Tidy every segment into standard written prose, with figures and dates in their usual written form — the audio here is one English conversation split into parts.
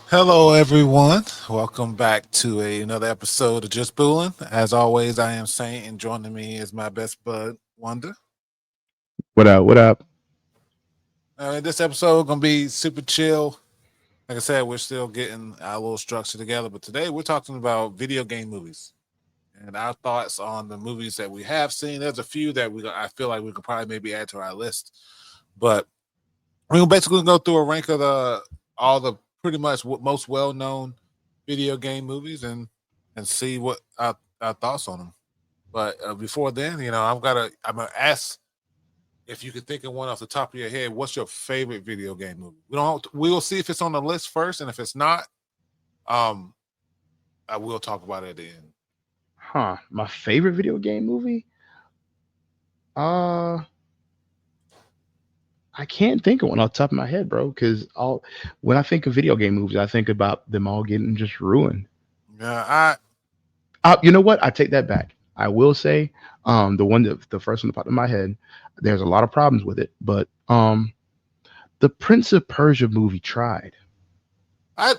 Hello, everyone. Welcome back to another episode of Just Booling. As always, I am Saint, and joining me is my best bud, Wonder. What up? What up? This episode gonna be super chill. Like I said, we're still getting our little structure together, but today we're talking about video game movies and our thoughts on the movies that we have seen. There's a few that I feel like we could probably maybe add to our list, but we're basically gonna go through a rank of the all the pretty much most well known video game movies and see what our thoughts on them. But before then, I'm gonna ask if you could think of one off the top of your head. What's your favorite video game movie? We will see if it's on the list first, and if it's not, um, I will talk about it at the end. Huh? My favorite video game movie? Uh, I can't think of one off the top of my head, bro. Because all when I think of video game movies, I think about them all getting just ruined. Yeah, I You know what? I take that back. I will say, the first one that popped in my head. There's a lot of problems with it, but the Prince of Persia movie tried. I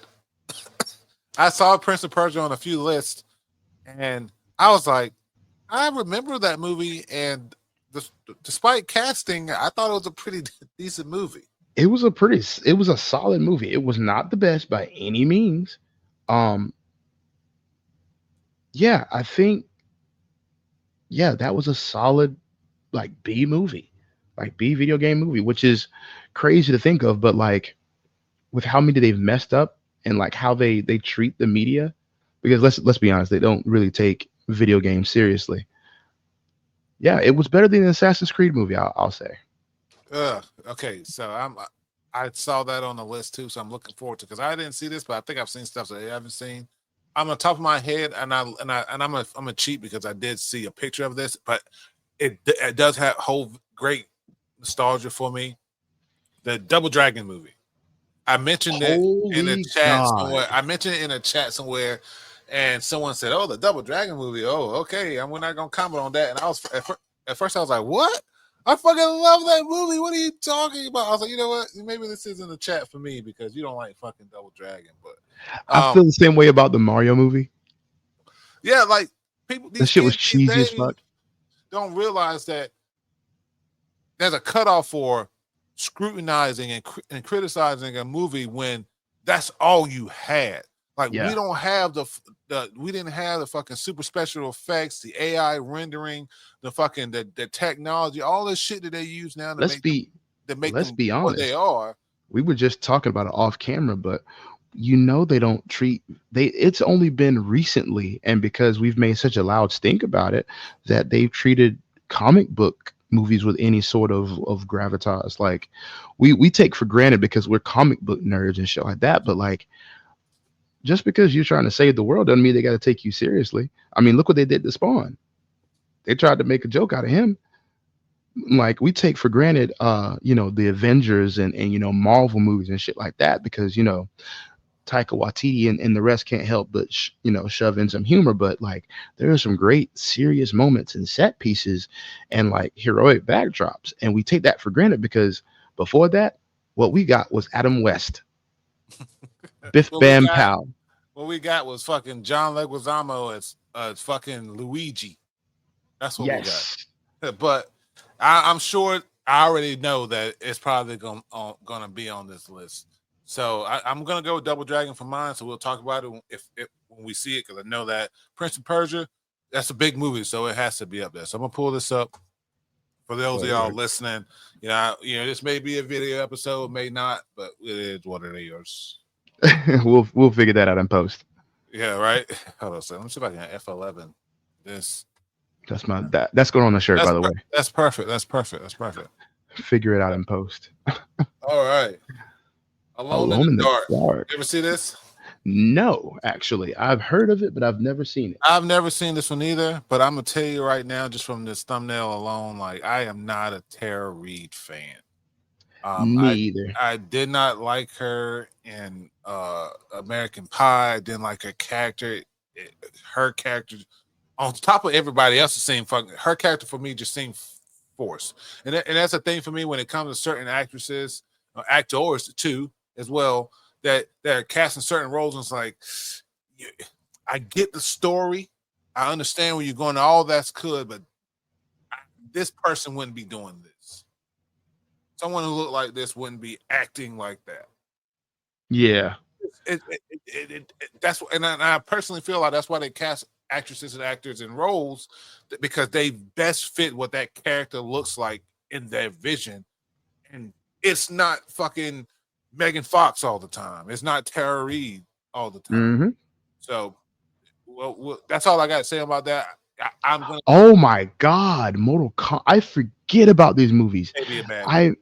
I saw Prince of Persia on a few lists, and I was like, I remember that movie, and despite casting, I thought it was a pretty decent movie. It was a solid movie. It was not the best by any means. Um, yeah, I think yeah, that was a solid like B movie, like B video game movie, which is crazy to think of, but like with how many they've messed up and like how they treat the media, because let's be honest, they don't really take video games seriously. Yeah, it was better than the Assassin's Creed movie. I'll say. Okay, so I saw that on the list too, so I'm looking forward to because I didn't see this, but I think I've seen stuff that I haven't seen. I'm on top of my head, and I'm a cheat because I did see a picture of this, but it does have whole great nostalgia for me. The Double Dragon movie. I mentioned it in a Holy chat God, somewhere. I mentioned it in a chat somewhere, and someone said, "Oh, the Double Dragon movie." Oh, okay. And we're not gonna comment on that. And I was at first I was like, "What? I fucking love that movie. What are you talking about?" I was like, "You know what? Maybe this isn't a chat for me because you don't like fucking Double Dragon." But I feel the same way about the Mario movie. yeah, like people, That these shit was kids these cheesy as days fuck. don't realize that there's a cutoff for scrutinizing and criticizing a movie when that's all you had. Like we Yeah, don't have the we didn't have the fucking super special effects, the AI rendering, the technology, all this shit that they use now let's be to make let's them be what they honest. are. We were just talking about it off camera, but they don't treat they it's only been recently, and because we've made such a loud stink about it, that they've treated comic book movies with any sort of gravitas. Like we take for granted because we're comic book nerds and shit like that, but like just because you're trying to save the world doesn't mean they got to take you seriously. I mean, look what they did to Spawn. They tried to make a joke out of him. Like we take for granted the Avengers and Marvel movies and shit like that because Taika Waititi and the rest can't help but shove in some humor. But like there are some great serious moments and set pieces and like heroic backdrops, and we take that for granted because before that, what we got was Adam West, Biff What we Bam got Pow. what we got was fucking John Leguizamo as fucking Luigi. That's what we got. Yes. But I'm sure I already know that it's probably gonna be on this list. So I'm gonna go with Double Dragon for mine. So we'll talk about it if when we see it because I know that Prince of Persia, that's a big movie, so it has to be up there. So I'm gonna pull this up for those of y'all Word. listening. This may be a video episode, may not, but it is what it is. We'll figure that out in post. Yeah, right. Hold on a second. Let me see if I can F11. This That's going on the shirt, by the way. that's perfect. That's perfect. That's perfect. Figure it out in post. All right. Alone in the Alone in the Dark. Dark. You ever see this? No, actually, I've heard of it, but I've never seen it. I've never seen this one either, but I'm gonna tell you right now, just from this thumbnail alone, like I am not a Tara Reid fan. Um, Me I either. I did not like her in American Pie. I didn't like her character. Her character, on top of everybody else, seemed fucking. Her character for me just seemed forced, and that's a thing for me when it comes to certain actresses, actors too, as well. that are casting certain roles, and it's like, I get the story, I understand where you're going, all that's good, but this person wouldn't be doing this. Someone who looked like this wouldn't be acting like that. Yeah. That's, and I personally feel like that's why they cast actresses and actors in roles, because they best fit what that character looks like in their vision. And it's not fucking Megan Fox all the time. It's not Tara Reid all the time. Mm-hmm. So, well, that's all I got to say about that. I'm gonna. Oh my God, Mortal Kombat! I forget about these movies. Maybe a bad. I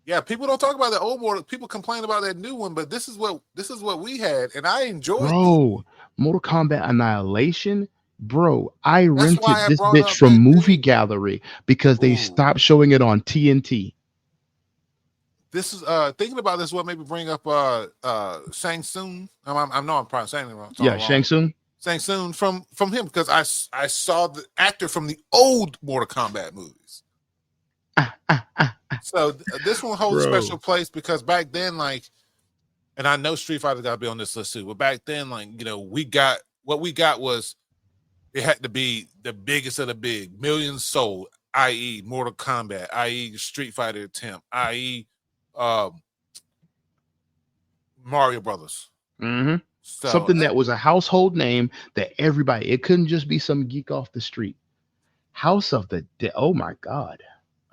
Yeah, people don't talk about the old Mortal. People complain about that new one, but this is what we had, and I enjoyed. Bro, Mortal Kombat Annihilation. Bro, I That's rented why I this brought bitch up from that Movie dude. Gallery because they Ooh. stopped showing it on TNT. This is thinking about this. What maybe bring up Shang Tsung. I know I'm probably saying it wrong. Yeah, Shang Tsung. Shang Tsung from him, because I saw the actor from the old Mortal Kombat movies. So this one holds a special place because back then, like, and I know Street Fighter got to be on this list too, but back then, like, you know, we got was it had to be the biggest of the big, millions sold, i.e. Mortal Kombat, i.e. Street Fighter attempt, i.e. Mario Brothers. Mm-hmm. So, something that was a household name that everybody, it couldn't just be some geek off the street. House of the Dead. Oh my God.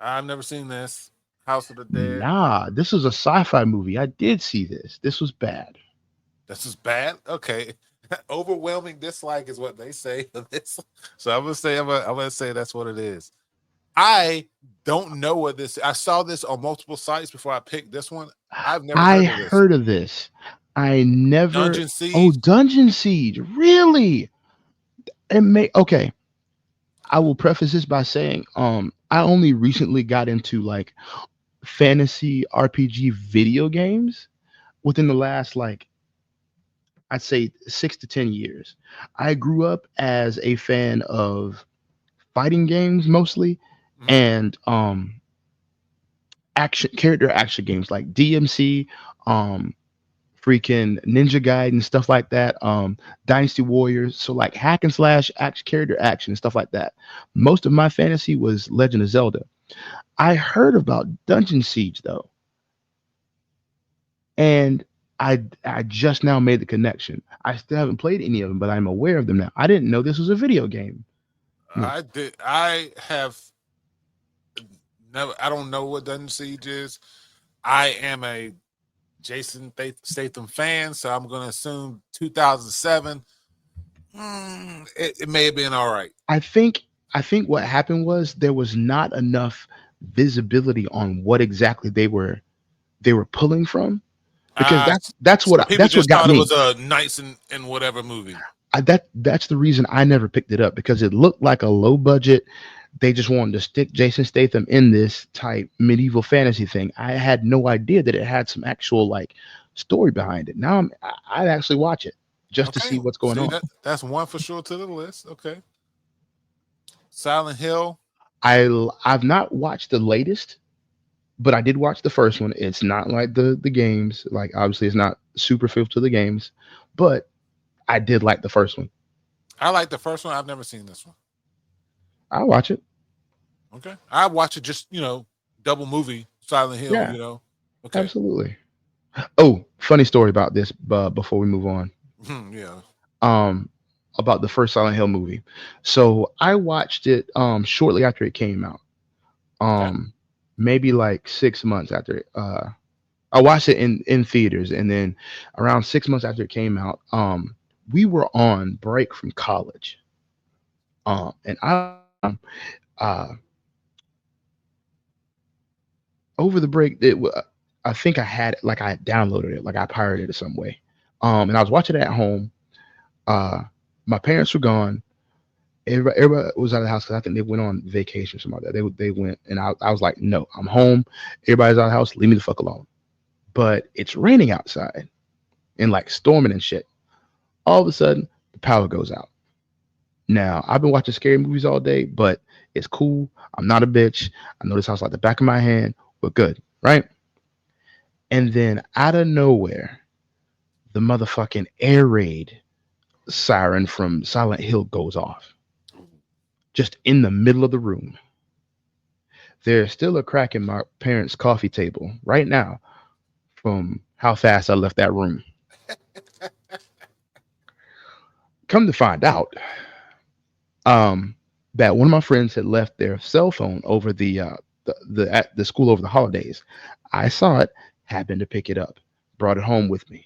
I've never seen this. House of the Dead. Nah, this was a sci-fi movie. I did see this. This was bad. This is bad? Okay. Overwhelming dislike is what they say of this. So I'm gonna say that's what it is. I don't know what this. I saw this on multiple sites before I picked this one. I've never heard of this. I never. Dungeon Siege. Oh, Dungeon Siege. Really? Okay. I will preface this by saying, I only recently got into like fantasy RPG video games within the last, like, I'd say 6 to 10 years. I grew up as a fan of fighting games mostly, and character action games like DMC, freaking Ninja Gaiden and stuff like that, Dynasty Warriors. So like hack and slash character action and stuff like that. Most of my fantasy was Legend of Zelda. I heard about Dungeon Siege though, and I just now made the connection. I still haven't played any of them, but I'm aware of them now. I didn't know this was a video game. I did. I have never. I don't know what Dungeon Siege is. I am a Jason Statham fan, so I'm going to assume 2007. It may have been all right. I think what happened was there was not enough visibility on what exactly they were pulling from, because that's what got me. It was a Knights and whatever movie. That's the reason I never picked it up, because it looked like a low budget. They just wanted to stick Jason Statham in this type medieval fantasy thing. I had no idea that it had some actual like story behind it. Now I'd actually watch it just to see what's going on. That's one for sure to the list. Okay. Silent Hill. I've not watched the latest, but I did watch the first one. It's not like the games. Like, obviously it's not super faithful to the games, but I did like the first one. I like the first one. I've never seen this one. I'll watch it. Okay. I watch it, just, double movie Silent Hill, Yeah. Okay. Absolutely. Oh, funny story about this before we move on. Yeah. About the first Silent Hill movie. So I watched it shortly after it came out. Maybe like 6 months after it. I watched it in theaters, and then around 6 months after it came out, we were on break from college. And over the break, I think I had downloaded it, like I pirated it some way. And I was watching it at home. My parents were gone. Everybody was out of the house because I think they went on vacation or something like that. They went, and I was like, no, I'm home. Everybody's out of the house. Leave me the fuck alone. But it's raining outside and like storming and shit. All of a sudden, the power goes out. Now, I've been watching scary movies all day, but it's cool. I'm not a bitch. I know this house like the back of my hand. We're good, right? And then out of nowhere, the motherfucking air raid siren from Silent Hill goes off just in the middle of the room. There's still a crack in my parents' coffee table right now from how fast I left that room. Come to find out, um, that one of my friends had left their cell phone over at the school over the holidays. I saw it, happened to pick it up, brought it home with me.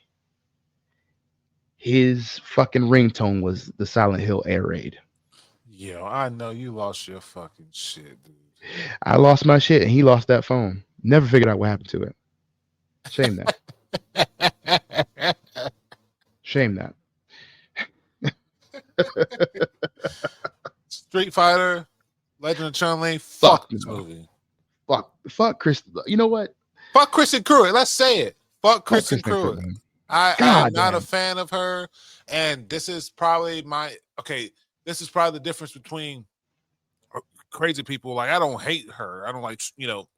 His fucking ringtone was the Silent Hill air raid. Yo, I know you lost your fucking shit, dude. I lost my shit and he lost that phone. Never figured out what happened to it. Shame that. Shame that. Street Fighter, Legend of Chun Li. Fuck this no. movie. Fuck Chris. You know what? Fuck Kristen Cruitt. Let's say it. Fuck Kristen Kristen Cruitt. man. I'm not damn. a fan of her, and this is probably This is probably the difference between crazy people. Like, I don't hate her. I don't like,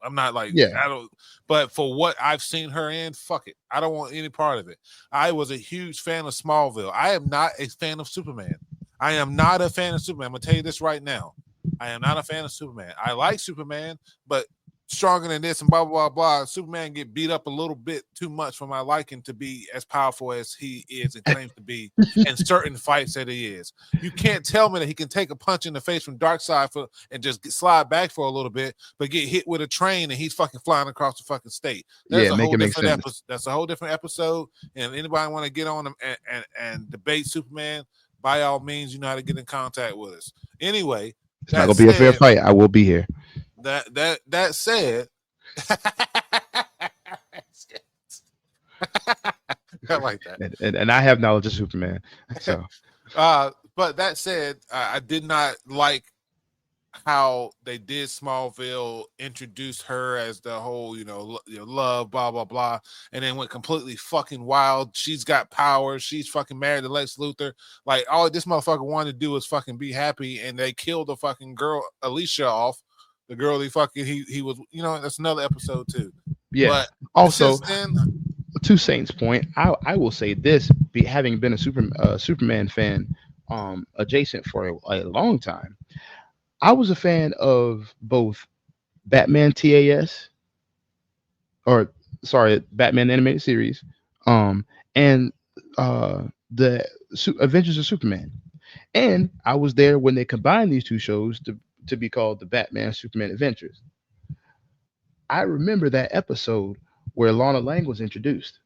I'm not like, Yeah. I don't, but for what I've seen her in, fuck it. I don't want any part of it. I was a huge fan of Smallville. I am not a fan of Superman. I am not a fan of Superman. I'm going to tell you this right now. I am not a fan of Superman. I like Superman, but stronger than this and blah, blah, blah, blah. Superman get beat up a little bit too much for my liking to be as powerful as he is and claims to be in certain fights that he is. You can't tell me that he can take a punch in the face from Darkseid and just slide back for a little bit, but get hit with a train and he's fucking flying across the fucking state. That's a whole different episode. That's a whole different episode. And anybody want to get on them and debate Superman, by all means, you know how to get in contact with us. Anyway, it's not gonna be a fair fight. I will be here. That said, I like that, and I have knowledge of Superman. So, but that said, I did not like how they did Smallville, introduced her as the whole, love, blah blah blah, and then went completely fucking wild. She's got power. She's fucking married to Lex Luthor. Like, all this motherfucker wanted to do was fucking be happy, and they killed the fucking girl Alicia off. The girl he was, that's another episode too. Yeah. But also, to Saint's point, I will say this: having been a Superman fan, adjacent for a long time, I was a fan of both Batman TAS, Batman animated series, and the Adventures of Superman, and I was there when they combined these two shows to be called the Batman Superman Adventures. I remember that episode where Lana Lang was introduced.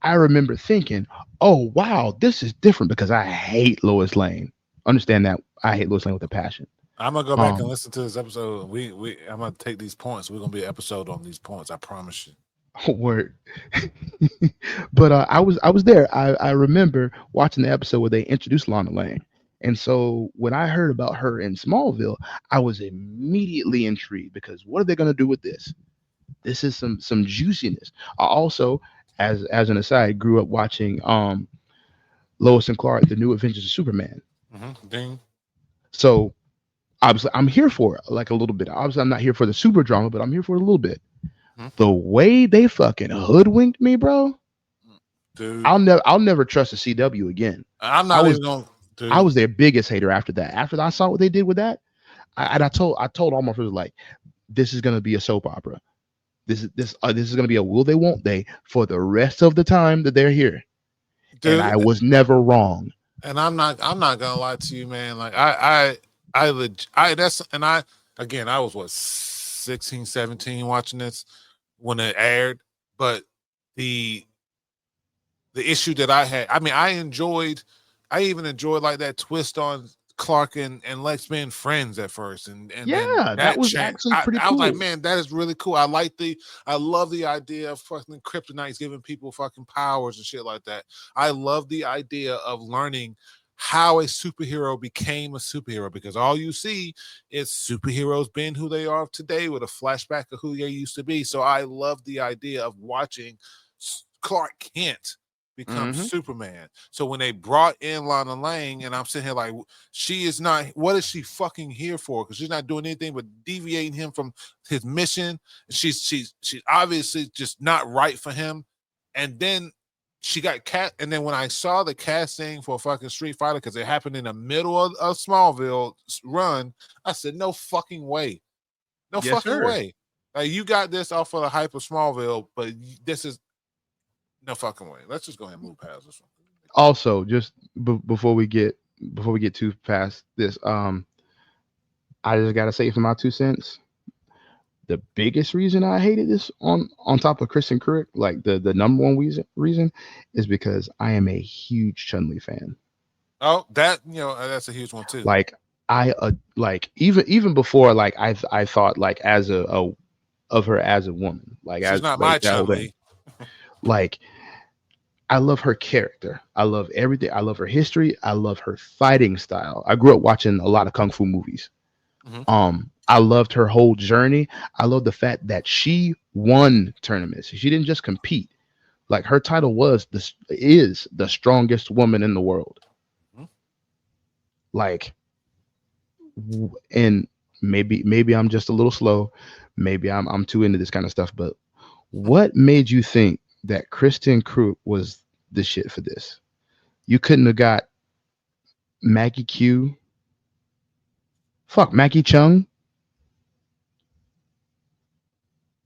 I remember thinking, oh wow, this is different, because I hate Lois Lane. Understand that I hate Lois Lane with a passion. I'm gonna go back and listen to this episode. I'm gonna take these points. We're gonna be an episode on these points. I promise you. Word. But I was there. I remember watching the episode where they introduced Lana Lang. And so when I heard about her in Smallville, I was immediately intrigued, because what are they going to do with this? This is some juiciness. I also, as an aside, grew up watching Lois and Clark, The New Adventures of Superman. Mm-hmm. Ding. So obviously I'm here for it, like a little bit. Obviously I'm not here for the super drama, but I'm here for it a little bit. Mm-hmm. The way they fucking hoodwinked me, bro. Dude. I'll never trust a CW again. I'm not even going. Dude. I was their biggest hater after that. After I saw what they did with that, I told all my friends, like, this is gonna be a soap opera. This is gonna be a will they won't they for the rest of the time that they're here. Dude, and I was never wrong. And I'm not gonna lie to you, man. Like I was 16, 17 watching this when it aired, but the issue that I had, I even enjoyed like that twist on Clark and Lex being friends at first, and yeah, that was actually pretty cool. I was like, man, that is really cool. I love the idea of fucking kryptonites giving people fucking powers and shit like that. I love the idea of learning how a superhero became a superhero, because all you see is superheroes being who they are today with a flashback of who they used to be. So I love the idea of watching Clark Kent become Superman. So when they brought in Lana Lang, and I'm sitting here like, she is not. What is she fucking here for? Because she's not doing anything but deviating him from his mission. She's obviously just not right for him. And then she got and then when I saw the casting for fucking Street Fighter, because it happened in the middle of Smallville run, I said, no fucking way. No fucking way. Like, you got this off of the hype of Smallville, but this is no fucking way. Let's just go ahead and move past this one. Also, just before we get too past this, I just gotta say for my 2 cents, the biggest reason I hated this on top of Kristen Krick, like the number one reason is because I am a huge Chun-Li fan. Oh, that, that's a huge one too. Like, I like even before, like I thought, like, as of her as a woman, like, she's as not like, my Chun-Li. Like, I love her character. I love everything. I love her history. I love her fighting style. I grew up watching a lot of kung fu movies. I loved her whole journey. I love the fact that she won tournaments. She didn't just compete. Like, her title is the strongest woman in the world. Like, and maybe I'm just a little slow. Maybe I'm too into this kind of stuff. But what made you think that Kristen Krick was the shit for this? You couldn't have got Maggie Q. Fuck, Maggie Chung.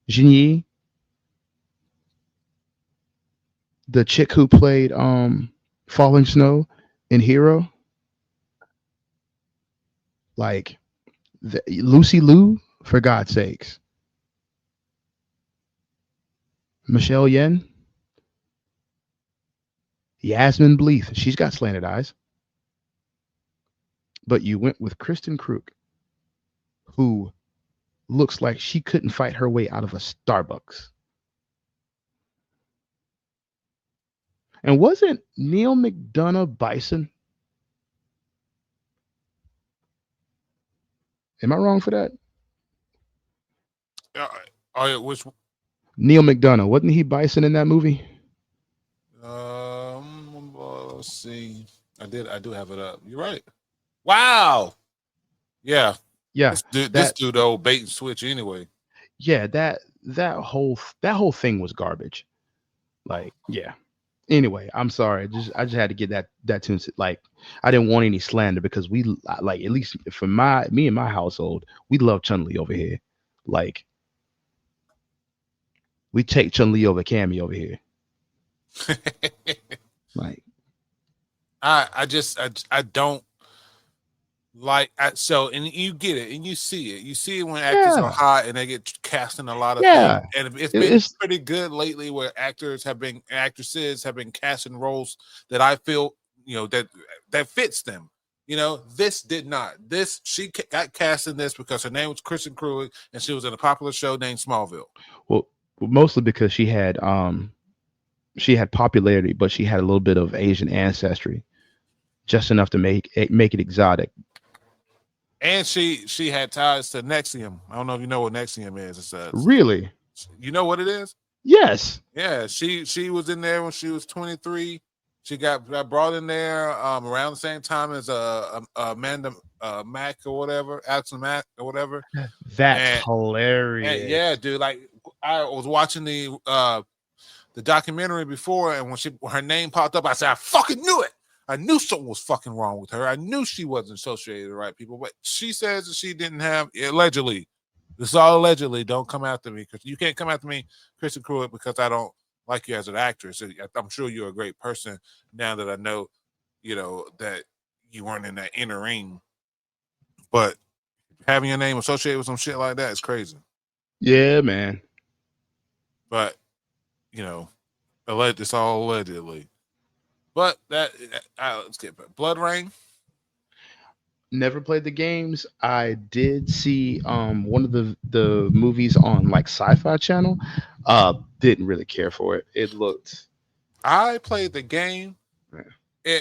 Jin Yi. The chick who played Falling Snow in Hero. Like, Lucy Liu, for God's sakes. Michelle Yen. Yasmin Bleeth. She's got slanted eyes. But you went with Kristen Krick, who looks like she couldn't fight her way out of a Starbucks. And wasn't Neil McDonough Bison? Am I wrong for that? Which Neil McDonough, wasn't he Bison in that movie? Let's see. I do have it up. You're right. Wow. Yeah. Yeah. This dude, old bait and switch anyway. Yeah, that whole thing was garbage. Like, yeah. Anyway, I'm sorry. I just had to get that tune. Like, I didn't want any slander, because we, like, at least for me and my household, we love Chun-Li over here. Like, we take Chun-Li over Cammy over here. Like, I don't like, so, and you get it and you see it when actors are hot and they get cast in a lot of things, and it's been pretty good lately where actresses have been cast in roles that I feel that fits them. This did not. She got cast in this because her name was Kristen Krick and she was in a popular show named Smallville. Well, mostly because she had popularity, but she had a little bit of Asian ancestry, just enough to make it exotic. And she had ties to NXIVM. I don't know if you know what NXIVM is. Really? You know what it is? Yes. Yeah, she was in there when she was 23. She got brought in there around the same time as Amanda Mack or whatever, Alison Mack or whatever. That's hilarious. And yeah, dude. Like, I was watching the documentary before, and when her name popped up, I said, I fucking knew it. I knew something was fucking wrong with her. I knew she wasn't associated with the right people, but she says that she didn't have, allegedly. This is all allegedly. Don't come after me, because you can't come after me, Kristen Krick, because I don't like you as an actress. I'm sure you're a great person now that I know, that you weren't in that inner ring. But having your name associated with some shit like that is crazy. Yeah, man. But, it's all allegedly. But let's get back. Blood Rain. Never played the games. I did see one of the movies on, like, Sci-Fi Channel. Didn't really care for it. It looked. I played the game. Yeah.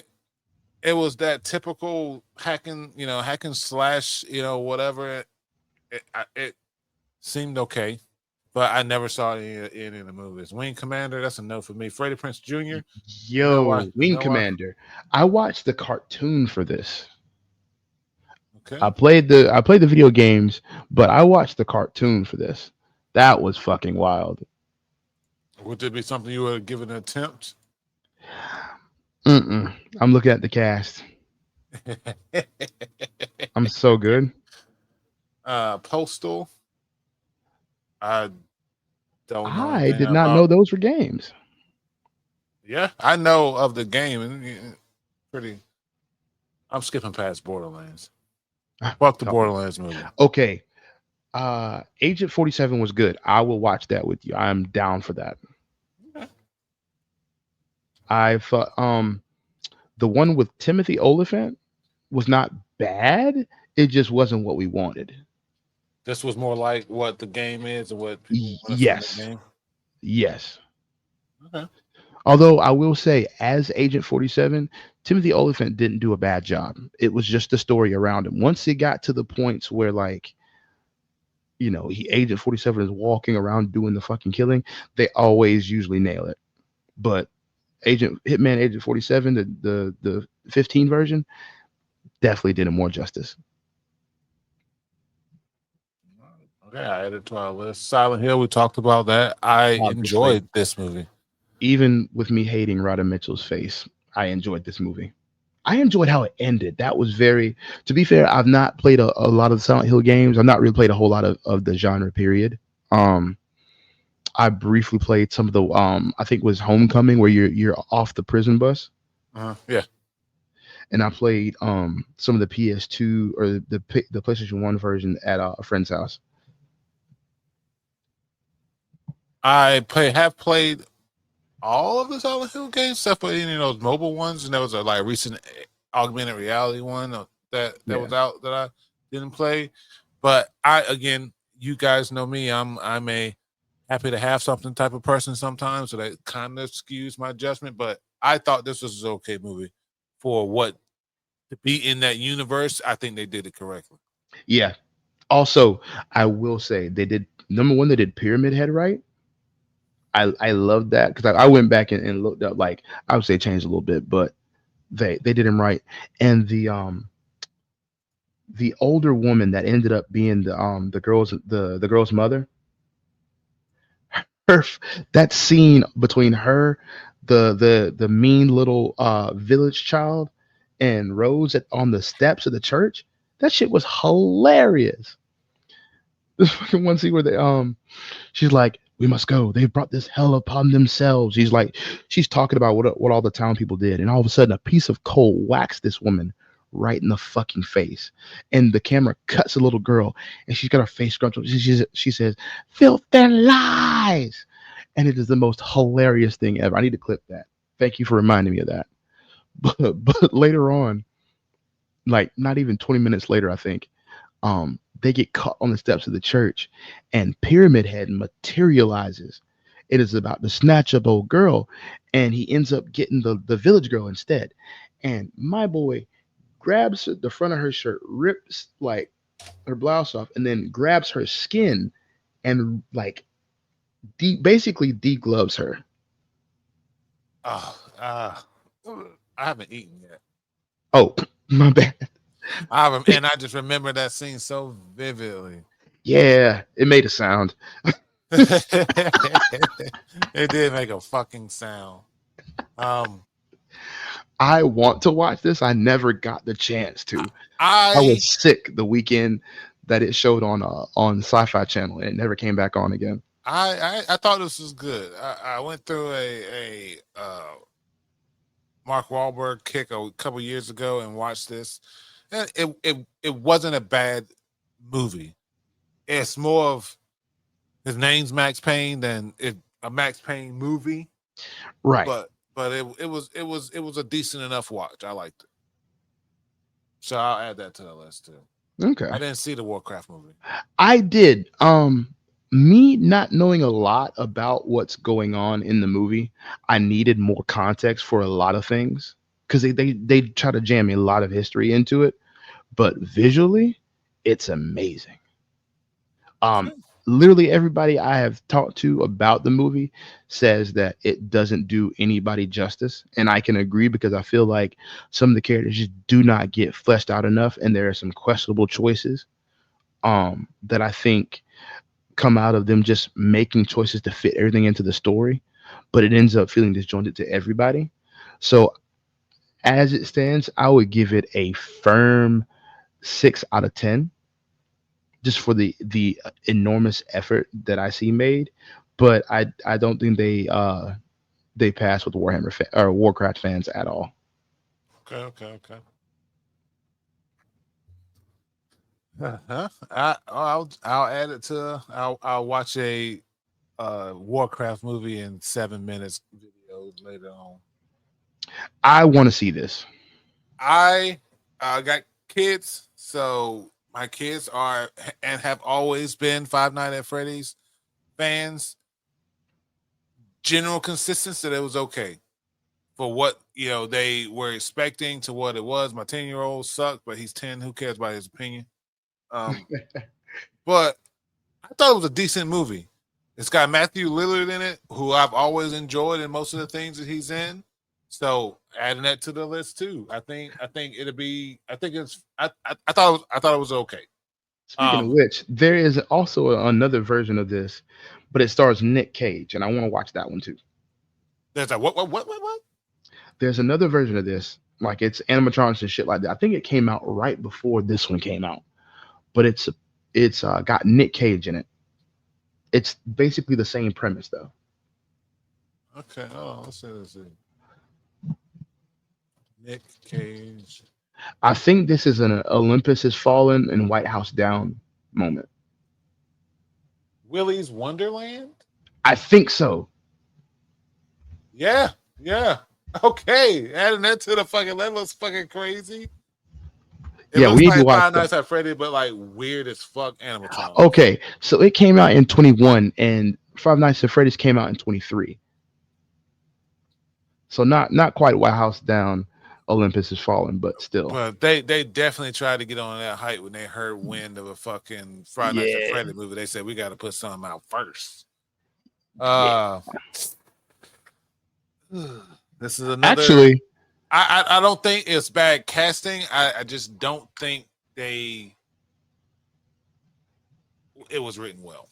It was that typical hacking slash, whatever. It seemed okay. but I never saw any of the movies. Wing Commander, that's a no for me. Freddie Prince Jr. No, Yo, Wing no, Commander. I watched the cartoon for this. okay. I played the video games, but I watched the cartoon for this. That was fucking wild. Would there be something you would give it an attempt? Mm-mm. I'm looking at the cast. I'm so good. Postal. I don't know I anything did not know about. those were games. Yeah, I know of the game and pretty. I'm skipping past Borderlands. Fuck the Borderlands movie. Okay. Agent 47 was good. I will watch that with you. I'm down for that. Okay. I thought the one with Timothy Oliphant was not bad. It just wasn't what we wanted. This was more like what the game is and what people want to see in the Yes. game. Yes. Okay. Although I will say, as Agent 47, Timothy Oliphant didn't do a bad job. It was just the story around him. Once it got to the points where, like, Agent 47 is walking around doing the fucking killing, they always usually nail it. But Agent 47, the 15 version, definitely did him more justice. Okay, I added to our list. Silent Hill, we talked about that. I Obviously. enjoyed this movie. Even with me hating Rhoda Mitchell's face, I enjoyed this movie. I enjoyed how it ended. That was very, to be fair, I've not played a lot of the Silent Hill games. I've not really played a whole lot of the genre period. Um, I briefly played some of the I think it was Homecoming where you're off the prison bus. Yeah. And I played some of the PS2 or the PlayStation 1 version at a friend's house. I have played all of the Silent Hill games, except for any of those mobile ones, and there was a like recent augmented reality one that was out that I didn't play. But you guys know me. I'm a happy to have something type of person sometimes, so that kind of skews my judgment. But I thought this was an okay movie for what to be in that universe. I think they did it correctly. Yeah. Also, I will say they did number one, they did Pyramid Head right. I love that because I went back and looked up, like, I would say changed a little bit, but they did him right. And the older woman that ended up being the girl's mother, her that scene between her, the mean little village child, and Rose on the steps of the church, that shit was hilarious. This fucking one scene where she's like, "We must go. They've brought this hell upon themselves." She's talking about what all the town people did, and all of a sudden, a piece of coal whacks this woman right in the fucking face, and the camera cuts a little girl, and she's got her face scrunched up. She says, "Filth and lies," and it is the most hilarious thing ever. I need to clip that. Thank you for reminding me of that. But later on, like not even 20 minutes later, I think, they get caught on the steps of the church, and Pyramid Head materializes. It is about to snatch up old girl, and he ends up getting the village girl instead. And my boy grabs the front of her shirt, rips like her blouse off, and then grabs her skin and like basically degloves her. I haven't eaten yet. Oh, my bad. And I just remember that scene so vividly. Yeah, it made a sound. It did make a fucking sound. I want to watch this. I never got the chance to. I was sick the weekend that it showed on Sci-Fi Channel, and it never came back on again. I thought this was good. I went through a Mark Wahlberg kick a couple years ago and watched this. It wasn't a bad movie. It's more of his name's Max Payne than a Max Payne movie, right? But it was a decent enough watch. I liked it, so I'll add that to the list too. Okay, I didn't see the Warcraft movie. I did. Me not knowing a lot about what's going on in the movie, I needed more context for a lot of things because they try to jam a lot of history into it, but visually, it's amazing. literally everybody I have talked to about the movie says that it doesn't do anybody justice. And I can agree because I feel like some of the characters just do not get fleshed out enough. And there are some questionable choices that I think come out of them just making choices to fit everything into the story, but it ends up feeling disjointed to everybody. So as it stands, I would give it a firm 6 out of 10, just for the enormous effort that I see made. But I don't think they pass with or Warcraft fans at all. Okay, okay, okay. Uh-huh. I'll add it to. I'll watch a Warcraft movie in 7 minutes video later on. I want to see this. I got kids, so my kids are and have always been Five Nights at Freddy's fans. General consistency that it was okay for what they were expecting to what it was. My 10-year-old sucked, but he's 10. Who cares about his opinion? Um, but I thought it was a decent movie. It's got Matthew Lillard in it, who I've always enjoyed in most of the things that he's in. So adding that to the list too. I think it'll be. I think it's. I thought it was okay. Speaking of Um, which, there is also another version of this, but it stars Nick Cage, and I want to watch that one too. there's a what? There's another version of this, like it's animatronics and shit like that. I think it came out right before this one came out, but it's got Nick Cage in it. It's basically the same premise though. Okay. Oh, let's see. Let's see. Nick Cage. I think this is an Olympus Has Fallen and White House Down moment. Willy's Wonderland. I think so. Yeah. Yeah. Okay. Adding that to the fucking that looks fucking crazy. It Yeah, we looks need to like watch Five that. Nights at Freddy, but like weird as fuck animatronics. Okay, so it came out in 21, and Five Nights at Freddy's came out in 23. So not quite White House Down, Olympus Has Fallen, but still. But they definitely tried to get on that hype when they heard wind of a fucking Friday Nights at Yeah, Freddy movie. They said we got to put something out first. yeah. Uh, this is another. Actually, I don't think it's bad casting. I just don't think it was written well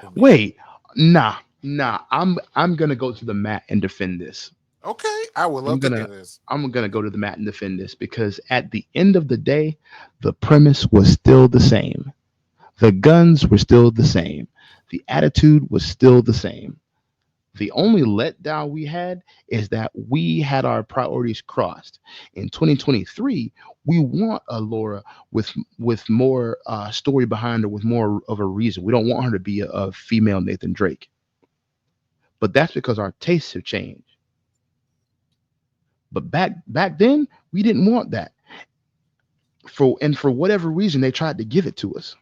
for me. wait, nah. I'm gonna go to the mat and defend this. Okay, I would I'm love to gonna hear this. I'm gonna go to the mat and defend this because at the end of the day, the premise was still the same. The guns were still the same. The attitude was still the same. The only letdown we had is that we had our priorities crossed. In 2023, we want a Laura with more story behind her, with more of a reason. We don't want her to be a female Nathan Drake. But that's because our tastes have changed. But back then, we didn't want that. For whatever reason, they tried to give it to us.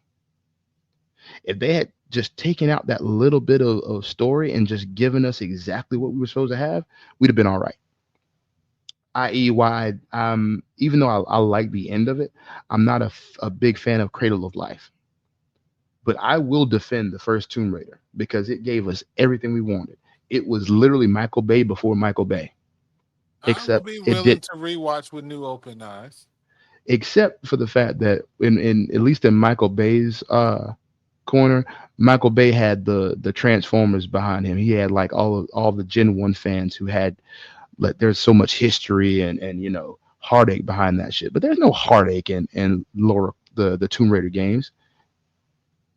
If they had just taken out that little bit of story and just given us exactly what we were supposed to have, we'd have been all right. I.e., why even though I like the end of it, I'm not a big fan of Cradle of Life. But I will defend the first Tomb Raider because it gave us everything we wanted. It was literally Michael Bay before Michael Bay, I would except be it willing did, to rewatch with new open eyes. except for the fact that in at least in Michael Bay's corner, Michael Bay had the Transformers behind him. He had like all the Gen 1 fans who had like there's so much history and heartache behind that shit. But there's no heartache in Laura the Tomb Raider games.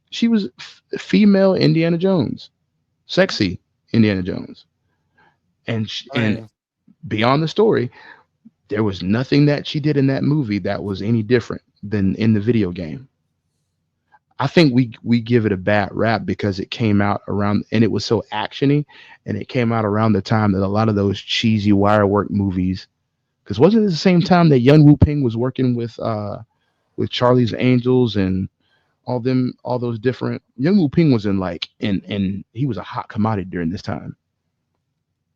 She was female Indiana Jones, sexy Indiana Jones, I and mean, beyond the story, there was nothing that she did in that movie that was any different than in the video game. I think we give it a bad rap because it came out around and it was so actiony, and it came out around the time that a lot of those cheesy wire work movies. Because wasn't it the same time that Young Wu Ping was working with Charlie's Angels and all those different Young Wu Ping was in like and he was a hot commodity during this time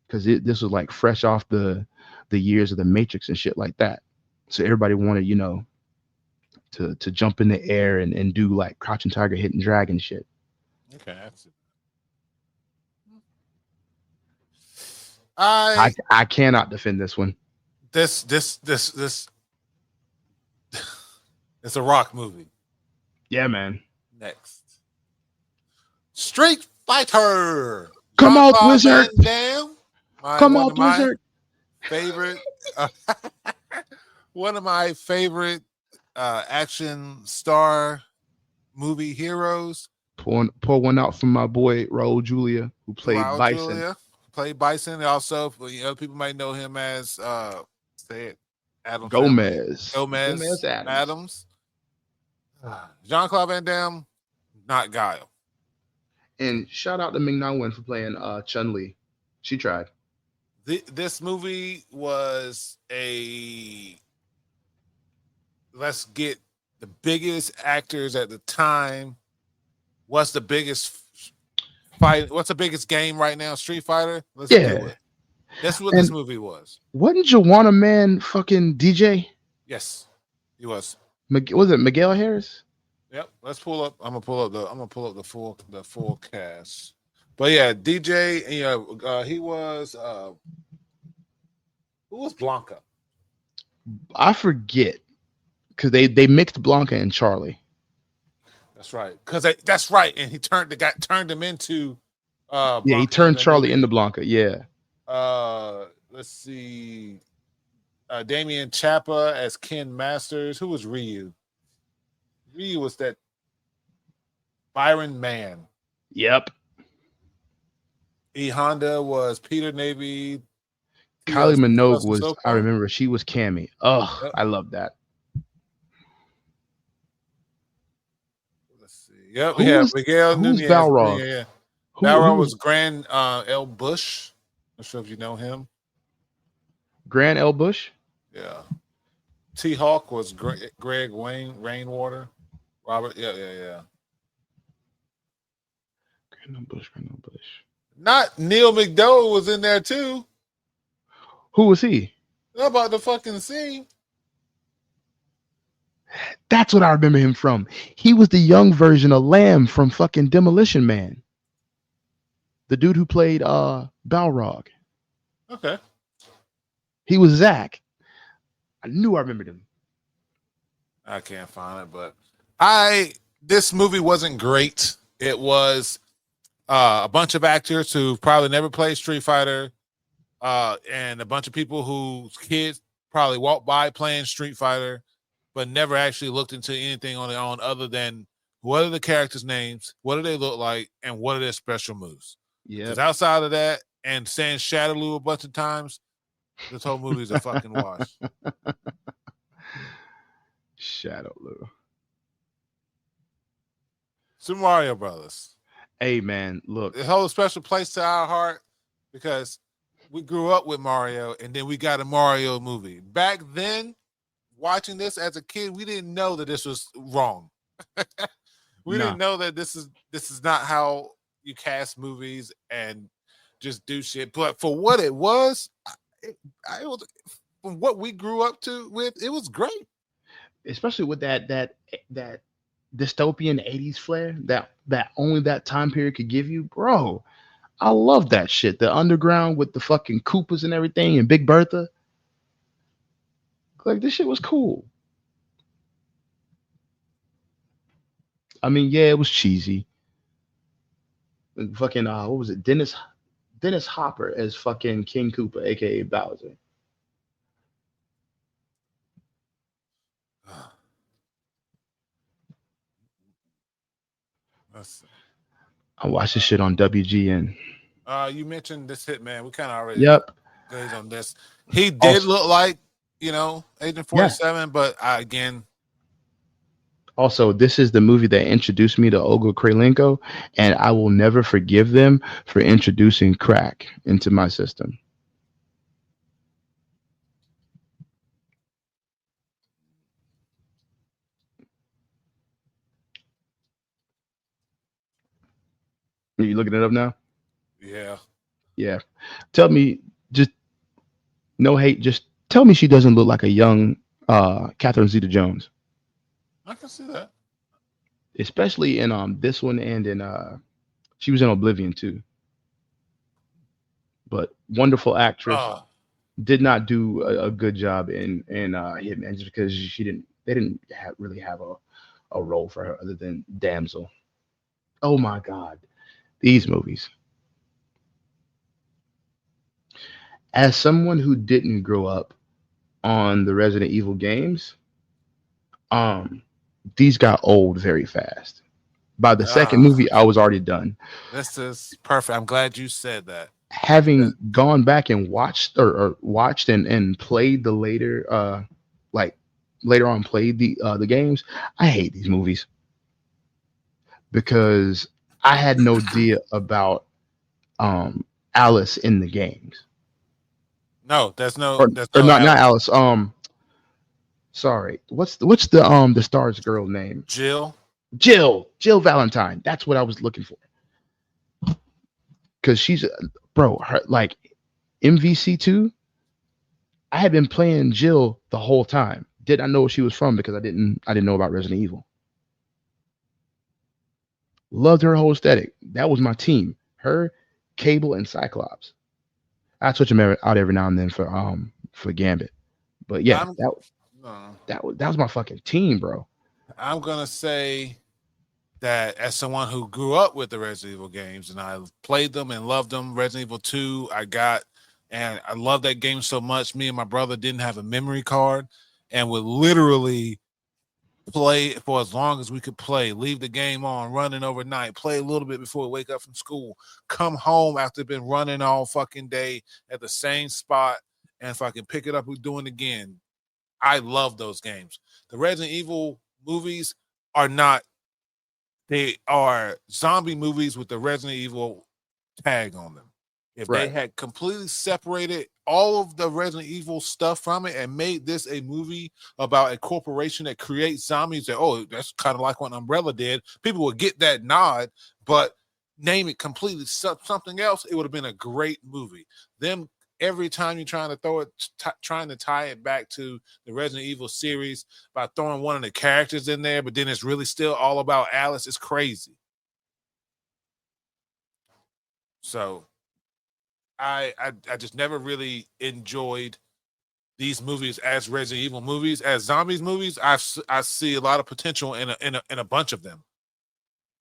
because this was like fresh off the years of the Matrix and shit like that. So everybody wanted to jump in the air and do like Crouching Tiger, Hidden Dragon shit. Okay, that's it. I I cannot defend this one. this it's a rock movie. Yeah, man. Next, Street Fighter. Come Jean out, Claude Wizard. Van Damme. Come One out, of my Wizard. favorite. Uh, one of my favorite action star movie heroes. Pour one out from my boy Raul Julia, who played Raul Bison. Julia played Bison. Also, other people might know him as say it, Adam Gomez. Gomez Adams. Jean Claude Van Damme, not Guile. And shout out to Ming Na Wen for playing Chun Li. She tried. This movie was a let's get the biggest actors at the time. What's the biggest fight? What's the biggest game right now? Street Fighter. Let's do it. That's what this movie was. Wasn't Joanna Man fucking DJ? Yes, he was. Was it Miguel Harris? Yep. Let's pull up. I'm gonna pull up the full cast. But yeah, DJ. He was. Who was Blanca? I forget because they mixed Blanca and Charlie. That's right. That's right. And he turned him into. Yeah, he turned Charlie into Blanca. Yeah. Let's see. Damian Chapa as Ken Masters. Who was Ryu? Ryu was that Byron Man. Yep. E Honda was Peter Navy. Kylie Minogue was. I remember she was Cammy. Oh, yep. I love that. Let's see. Yep, we have Miguel Nunez. Balrog? Yeah. Balrog was Grand L. Bush. I'm not sure if you know him. Grand L. Bush? Yeah. T-Hawk was Greg Rainwater. Robert, yeah. Grand L. Bush. Not Neil McDowell was in there too. Who was he? How about the fucking scene? That's what I remember him from. He was the young version of Lamb from fucking Demolition Man. The dude who played Balrog. Okay. He was Zach. I knew I remembered him. I can't find it, but this movie wasn't great. It was a bunch of actors who probably never played Street Fighter, and a bunch of people whose kids probably walked by playing Street Fighter, but never actually looked into anything on their own other than what are the characters' names, what do they look like, and what are their special moves. Yeah. Because outside of that and saying Shadaloo a bunch of times, this whole movie is a fucking wash. Shadaloo. Super Mario Brothers. Hey man, look. It holds a special place to our heart because we grew up with Mario and then we got a Mario movie. Back then, watching this as a kid, we didn't know that this was wrong. We didn't know that this is not how you cast movies and just do shit. But for what it was, it was from what we grew up with, it was great. Especially with that dystopian 80s flair that only that time period could give you, bro. I love that shit. The underground with the fucking Koopas and everything and Big Bertha. Like, this shit was cool. I mean, yeah, it was cheesy. Fucking what was it? Dennis Hopper as fucking King Koopa, aka Bowser. I watched this shit on WGN. You mentioned this Hitman. We kind of already glazed on this. He did look like, Agent 47, but again. Also, this is the movie that introduced me to Olga Krylenko, and I will never forgive them for introducing crack into my system. Are you looking it up now? Yeah. Tell me, just no hate, just tell me she doesn't look like a young Catherine Zeta-Jones. I can see that. Especially in this one and in She was in Oblivion too, but wonderful actress. Oh, Did not do a good job in Hitman just because they didn't really have a role for her other than damsel. Oh my god, these movies. As someone who didn't grow up on the Resident Evil games, um, these got old very fast. By the second ah, movie, I was already done. this is perfect. I'm glad you said that. Having gone back and watched or watched and played the later like later on played the games, I hate these movies because I had no idea about um Alice in the games. No, Or there's or no not Alice. Alice. Sorry. What's the star's girl name? Jill. Jill Valentine. That's what I was looking for. Cuz she's bro, her, like MVC2, I had been playing Jill the whole time. Did not know where she was from because I didn't know about Resident Evil. Loved her whole aesthetic. That was my team. Her, Cable, and Cyclops. I switch them out every now and then for Gambit. But yeah, I'm no, that was my fucking team, bro. I'm gonna say that as someone who grew up with the Resident Evil games and I played them and loved them, Resident Evil 2, and I love that game so much. Me and my brother didn't have a memory card and would literally play for as long as we could play, leave the game on, running overnight, play a little bit before we wake up from school, come home after been running all fucking day at the same spot, and if I can pick it up, we're doing it again. I love those games. The Resident Evil movies are not, they are zombie movies with the Resident Evil tag on them. If they Right. had completely separated all of the Resident Evil stuff from it and made this a movie about a corporation that creates zombies, that oh, that's kind of like what Umbrella did, people would get that nod, but name it completely something else, it would have been a great movie. Them every time you're trying to throw it, trying to tie it back to the Resident Evil series by throwing one of the characters in there, but then it's really still all about Alice. It's crazy. So I just never really enjoyed these movies as Resident Evil movies. As zombies movies, I see a lot of potential in a bunch of them,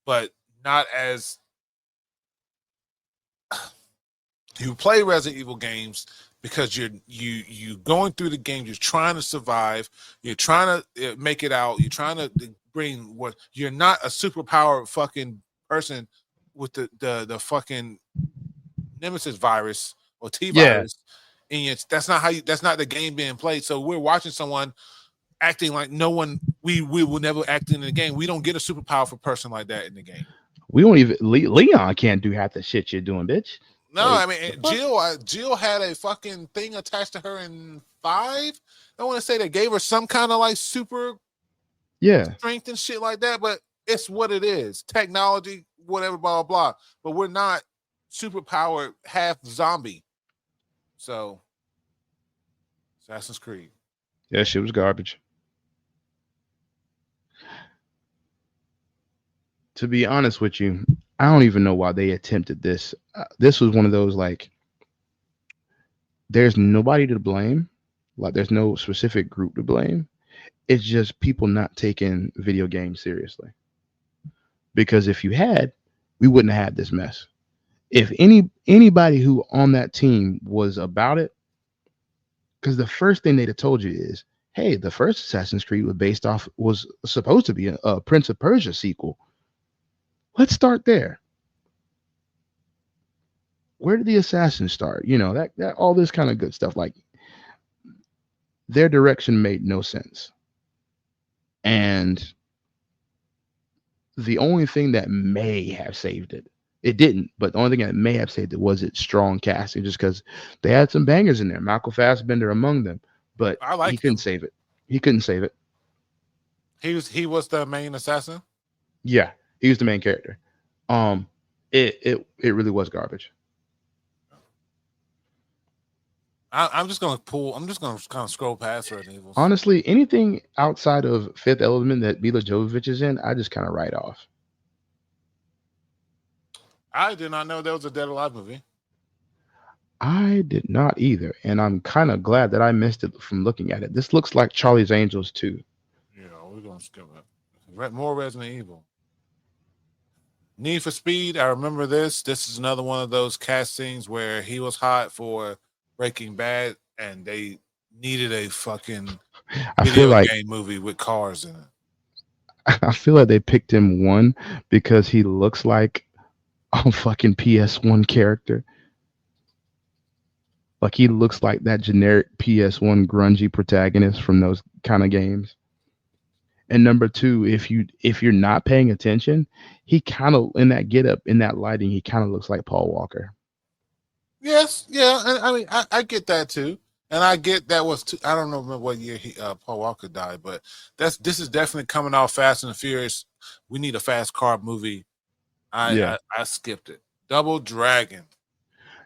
but not as you play Resident Evil games because you going through the game, you're trying to survive, you're trying to make it out, you're trying to bring what you're not a superpowered fucking person with the fucking Nemesis virus or T Yeah. virus, and that's not that's not the game being played. So we're watching someone acting like no one we will never act in the game. We don't get a super powerful person like that in the game. We don't even Leon can't do half the shit you're doing, bitch. No, Like I mean Jill had a fucking thing attached to her in 5. I want to say they gave her some kind of like super yeah. strength and shit like that, but it's what it is. Technology, whatever, blah blah blah. But we're not super powered half zombie. So Assassin's Creed. Yeah, shit was garbage. To be honest with you, I don't even know why they attempted this. This was one of those like there's nobody to blame. Like there's no specific group to blame. It's just people not taking video games seriously. Because if you had, we wouldn't have had this mess. If anybody who on that team was about it, because the first thing they'd have told you is, hey, the first Assassin's Creed was supposed to be a Prince of Persia sequel. Let's start there. Where did the assassins start? You know, that all this kind of good stuff. Like their direction made no sense. And the only thing that may have saved it, it didn't, but the only thing that may have saved it was its strong casting, just because they had some bangers in there. Michael Fassbender among them, but I like he couldn't him. save it. He couldn't save it. He was the main assassin. Yeah, he was the main character. It really was garbage. I'm just gonna pull. I'm just gonna kind of scroll past Resident Evil. Honestly, anything outside of Fifth Element that Mila Jovovich is in, I just kind of write off. I did not know there was a Dead Alive movie. I did not either, and I'm kind of glad that I missed it from looking at it. This looks like Charlie's Angels too. Yeah, we're gonna skip it. More Resident Evil. Need for Speed. I remember this. This is another one of those castings where he was hot for Breaking Bad, and they needed a fucking I feel video like game movie with cars in it. I feel like they picked him one because he looks like a fucking PS1 character. Like he looks like that generic PS1 grungy protagonist from those kind of games. And number two, if you're not paying attention, he kind of in that get up, in that lighting, he kind of looks like Paul Walker. Yes, yeah, and I mean I get that too, and I get that was I don't know remember what year Paul Walker died, but this is definitely coming off Fast and the Furious. We need a fast car movie. Yeah. I skipped it. Double Dragon.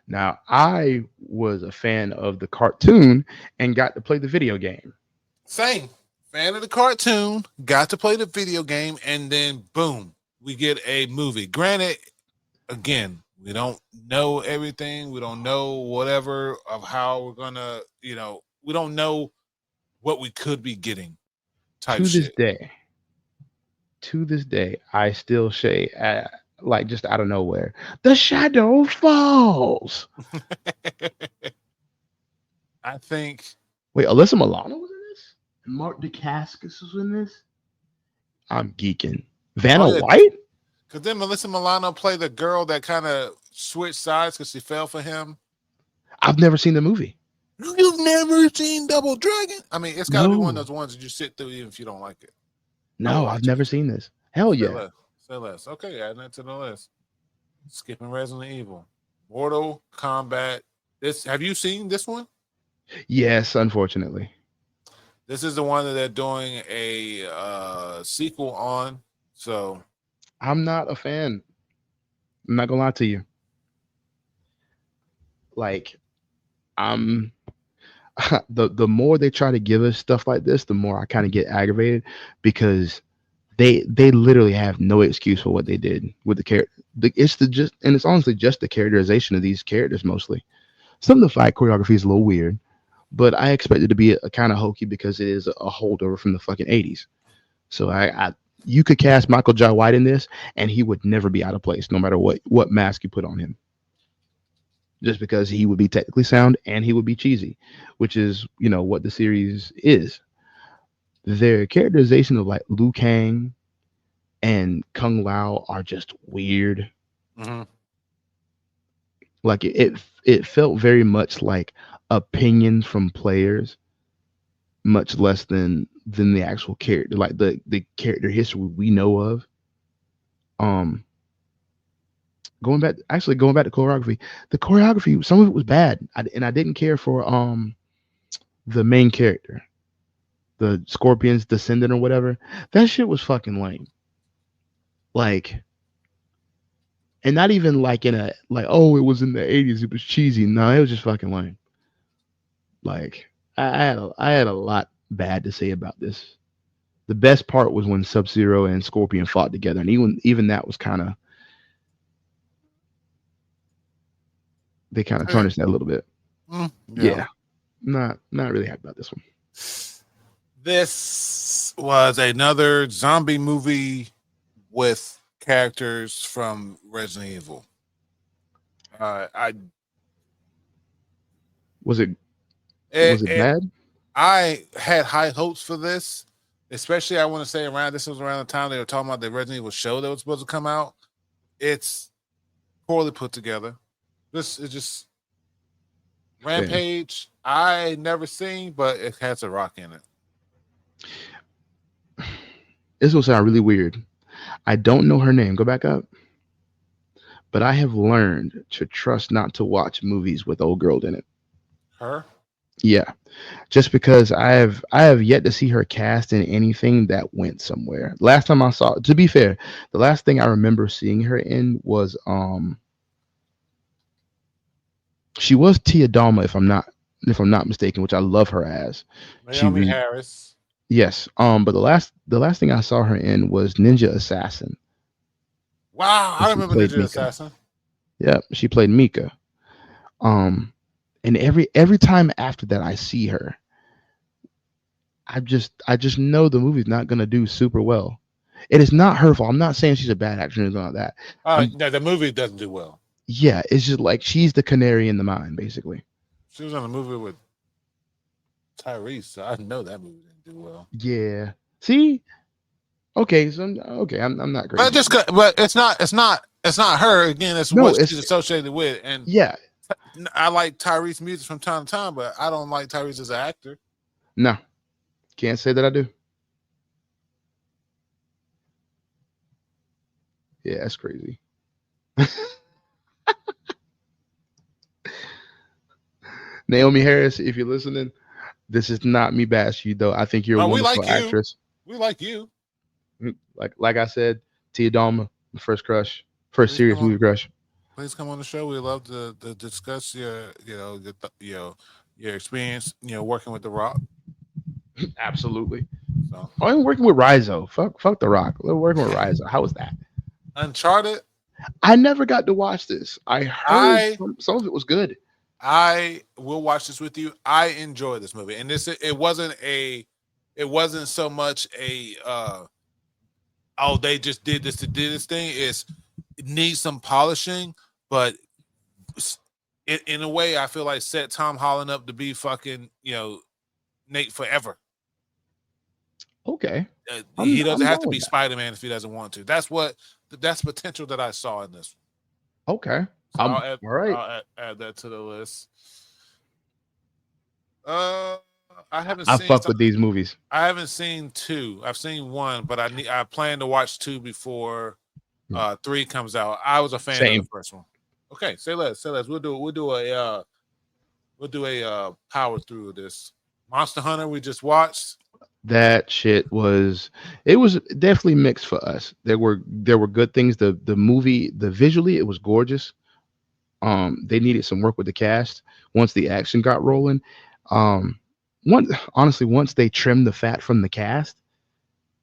Now I was a fan of the cartoon and got to play the video game. Same fan of the cartoon. Got to play the video game, and then boom, we get a movie. Granted, again, we don't know everything. We don't know whatever of how we're gonna, we don't know what we could be getting. Type To this shit. day, I still say, like just out of nowhere, the shadow falls. I think. Wait, Alyssa Milano was in this? Mark Dacascos was in this? I'm geeking. Vanna Oh, yeah, White? because then Melissa Milano played the girl that kind of switched sides because she fell for him. I've never seen the movie. You've never seen Double Dragon? I mean, it's got to be one of No. those ones that you sit through even if you don't like it. No, I've never seen this. Hell Say yeah. less. Say less. Okay, adding that to the list. Skipping Resident Evil. Mortal Kombat. Have you seen this one? Yes, unfortunately. This is the one that they're doing a sequel on. So I'm not a fan. I'm not gonna lie to you. Like, I'm the more they try to give us stuff like this, the more I kind of get aggravated because they literally have no excuse for what they did with the character. It's honestly just the characterization of these characters mostly. Some of the fight choreography is a little weird, but I expect it to be a kind of hokey because it is a holdover from the fucking 80s. So you could cast Michael Jai White in this, and he would never be out of place, no matter what mask you put on him. Just because he would be technically sound and he would be cheesy, which is what the series is. Their characterization of like Liu Kang and Kung Lao are just weird. mm-hmm. Like it felt very much like opinions from players, much less than the actual character, like the character history we know of. Going back to choreography, the choreography, some of it was bad, and I didn't care for the main character, the Scorpion's descendant or whatever. That shit was fucking lame. Like, and not even like in a like, oh, it was in the 80s, it was cheesy. No, it was just fucking lame. Like, I had a lot bad to say about this. The best part was when Sub-Zero and Scorpion fought together, and even that was kind of, they kind of tarnished that a little bit. Yeah. Not really happy about this one. This was another zombie movie with characters from Resident Evil. Was it bad? I had high hopes for this, especially I want to say this was around the time they were talking about the Resident Evil show that was supposed to come out. It's poorly put together. This is just Rampage. I never seen, but it has a rock in it. This will sound really weird. I don't know her name. Go back up. But I have learned to trust not to watch movies with old girl in it. Her? Yeah. Just because I have yet to see her cast in anything that went somewhere. Last time I saw, to be fair, the last thing I remember seeing her in was she was Tia Dalma, if I'm not mistaken, which I love her as. Naomi Harris. Yes. But the last thing I saw her in was Ninja Assassin. Wow, I remember Ninja Assassin. Yeah, she played Mika. Um, and every time after that I see her, I just know the movie's not gonna do super well. It is not her fault. I'm not saying she's a bad actress or anything like that. I'm No, the movie doesn't do well. Yeah, it's just like she's the canary in the mine, basically. She was on a movie with Tyrese, so I know that movie didn't do well. Yeah. See? Okay, so okay, I'm not But crazy. just but it's not her again. It's No, what it's she's associated with, and yeah. I like Tyrese music from time to time, but I don't like Tyrese as an actor. No, can't say that I do. Yeah, that's crazy. Naomi Harris, if you're listening, this is not me bashing you though. I think you're a Oh, we wonderful like you. actress. We like you. Like I said, Tia Dalma, the first crush, first Please come serious on. movie crush. Please come on the show. We love to discuss your your experience. Working with The Rock. Absolutely. So Oh, I'm working with Rizzo. Fuck the Rock. We're working with Rizzo. How was that? Uncharted. I never got to watch this. I heard I some of it was good. I will watch this with you. I enjoy this movie, and it wasn't so much a oh they just did this to do this thing. It needs some polishing, but in a way, I feel like set Tom Holland up to be fucking Nate forever. Okay. He doesn't I'm have down to with be that. Spider Man if he doesn't want to. That's potential that I saw in this. Okay. So I'm all right. I'll add that to the list. Uh, I haven't I seen fuck some. with these movies. I haven't seen two. I've seen one, but I plan to watch two before Hmm. three comes out. I was a fan of the Same. first one. Okay, say less. We'll do a power through of this. Monster Hunter we just watched. That shit was it was definitely mixed for us. There were good things. The movie, the visually, it was gorgeous. They needed some work with the cast once the action got rolling. Um, once they trimmed the fat from the cast,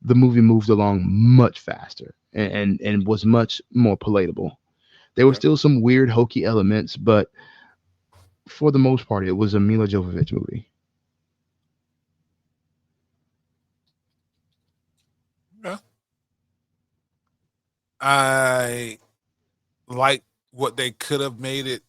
the movie moved along much faster and was much more palatable. There were Okay. still some weird hokey elements, but for the most part, it was a Mila Jovovich movie. Yeah. I like what they could have made it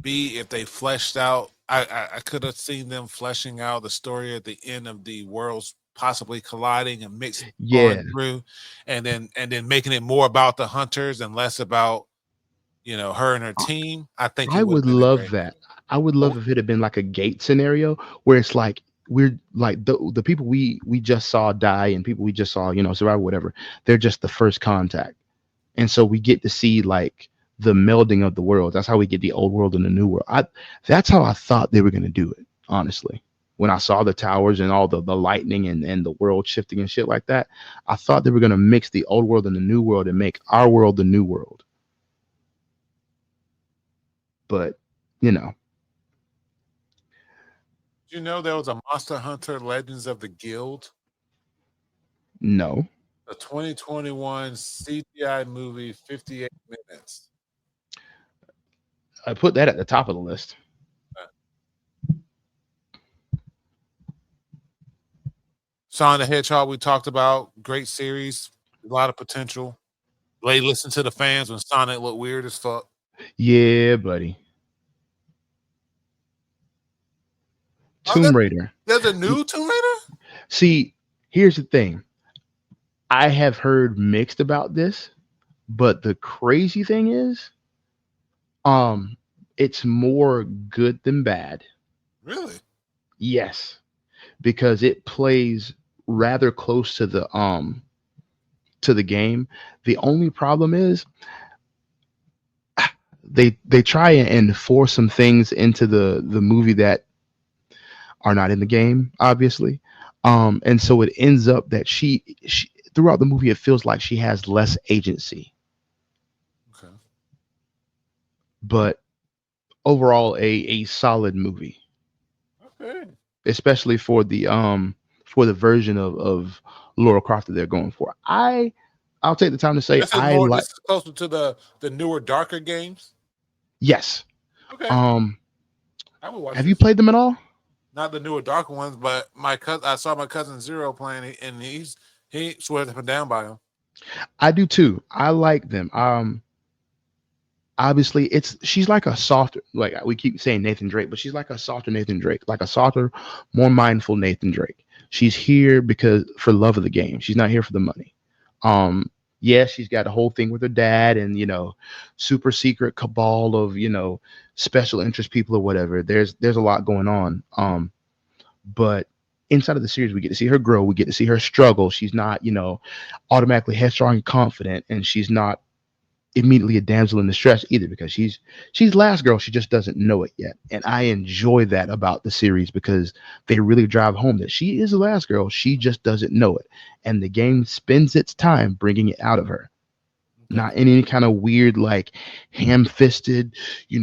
be if they fleshed out. I could have seen them fleshing out the story at the end of the worlds possibly colliding and mixing Yeah, on through, and then making it more about the hunters and less about her and her team. I think it I would would have been a love great movie. that. I would But love if it had been like a gate scenario where it's like we're like the people we just saw die and people we just saw survive whatever. They're just the first contact, and so we get to see like the melding of the worlds. That's how we get the old world and the new world. That's how I thought they were gonna do it. Honestly, when I saw the towers and all the lightning and the world shifting and shit like that, I thought they were gonna mix the old world and the new world and make our world the new world. But you know, there was a Monster Hunter Legends of the Guild, no. a 2021 CGI movie, 58 minutes. I put that at the top of the list. Sonic the Hedgehog we talked about, great series, a lot of potential. They listen to the fans when Sonic looked weird as fuck. Yeah, buddy. Oh, there- Tomb Raider. there's a new Tomb Raider? See, here's the thing. I have heard mixed about this, but the crazy thing is, um, it's more good than bad. Really? Yes, because it plays rather close to the game. The only problem is they try and force some things into the movie that are not in the game, obviously. And so it ends up that she throughout the movie it feels like she has less agency, Okay. but overall a solid movie, Okay. especially for the version of Laura Croft that they're going for. I'll take the time to say This is I more. like This is closer to the newer, darker games. Yes. Okay, Um, I would watch have you this. played them at all? Not the newer darker ones, but my cousin. I saw my cousin Zero playing, and he swears up and down by him. I do too. I like them. Obviously, it's she's like a softer, like we keep saying Nathan Drake, but she's like a softer Nathan Drake, like a softer, more mindful Nathan Drake. She's here because for love of the game. She's not here for the money. Yes, she's got a whole thing with her dad and super secret cabal of special interest people or whatever. There's a lot going on. But inside of the series, we get to see her grow. We get to see her struggle. She's not automatically headstrong and confident, and she's not immediately a damsel in distress either because she's last girl. She just doesn't know it yet, and I enjoy that about the series because they really drive home that she is the last girl. She just doesn't know it, and the game spends its time bringing it out of her. Okay. Not in any kind of weird like ham-fisted,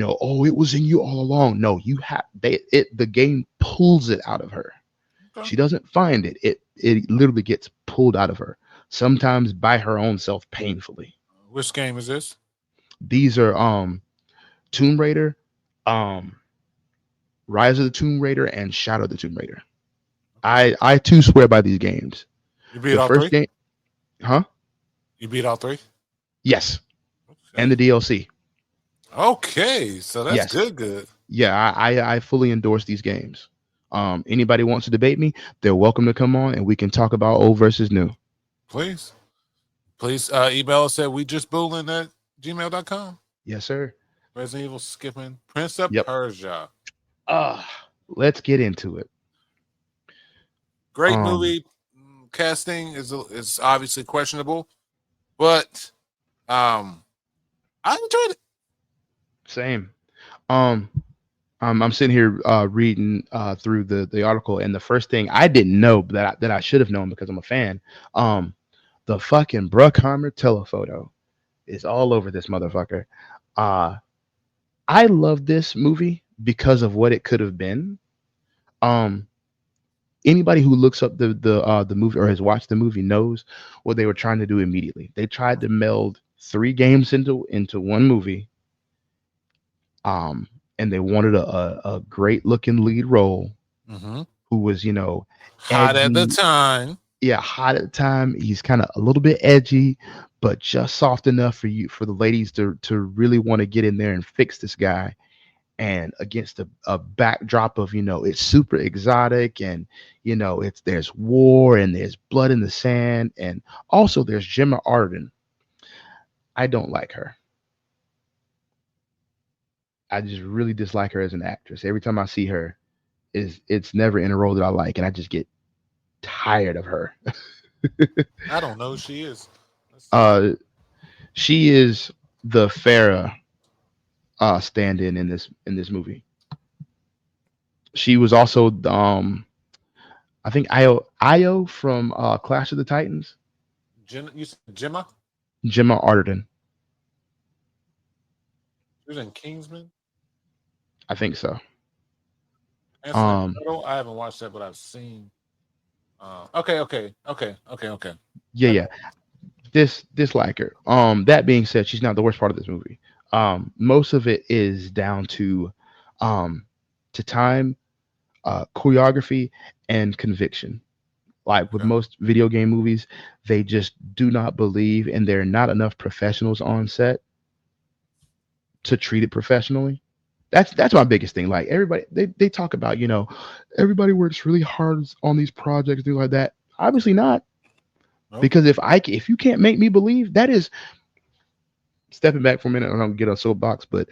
oh, it was in you all along. No, you have the game pulls it out of her. Okay. She doesn't find it. It literally gets pulled out of her, sometimes by her own self painfully. Which game is this? These are Tomb Raider, um, Rise of the Tomb Raider, and Shadow of the Tomb Raider. I too swear by these games. You beat The all first three? game, huh? You beat all three? Yes, and Okay. the DLC. Okay, so that's Yes, good. Good. yeah, I fully endorse these games. Anybody wants to debate me, they're welcome to come on and we can talk about old versus new. Please, please email us at we just bullying at gmail.com. Yes, sir. Resident Evil skipping Prince of Yep. Persia. Let's get into it. Great Um, movie. Casting is obviously questionable, but I enjoyed it. Same. Um, I'm sitting here reading through the article, and the first thing I didn't know that I should have known because I'm a fan. Um, the fucking Bruckheimer telephoto is all over this motherfucker. Uh, I love this movie because of what it could have been. Um, Anybody who looks up the movie or has watched the movie knows what they were trying to do immediately. They tried to meld three games into one movie. Um, and they wanted a great looking lead role Mm-hmm. who was, Hot at the edgy. time. Yeah, hot at the time. He's kind of a little bit edgy, but just soft enough for the ladies to really want to get in there and fix this guy. And against a backdrop of, it's super exotic and there's war and there's blood in the sand. And also there's Gemma Arden. I don't like her. I just really dislike her as an actress. Every time I see her, it's never in a role that I like, and I just get tired of her. I don't know who she is. Let's see. uh, she is the Farah stand-in in this movie. She was also I think Io from Clash of the Titans. You said Gemma? Gemma Arterton, She was in Kingsman. I think so. Anthony Um, Turtle. I haven't watched that, but I've seen. Okay. yeah, yeah. Dislike her. That being said, she's not the worst part of this movie. Most of it is down um to time, choreography, and conviction. Like with Okay. most video game movies, they just do not believe, and there are not enough professionals on set to treat it professionally. That's my biggest thing. Like everybody, they talk about everybody works really hard on these projects, things like that. Obviously not, Nope. because if you can't make me believe, that is stepping back for a minute. I don't get a soapbox, but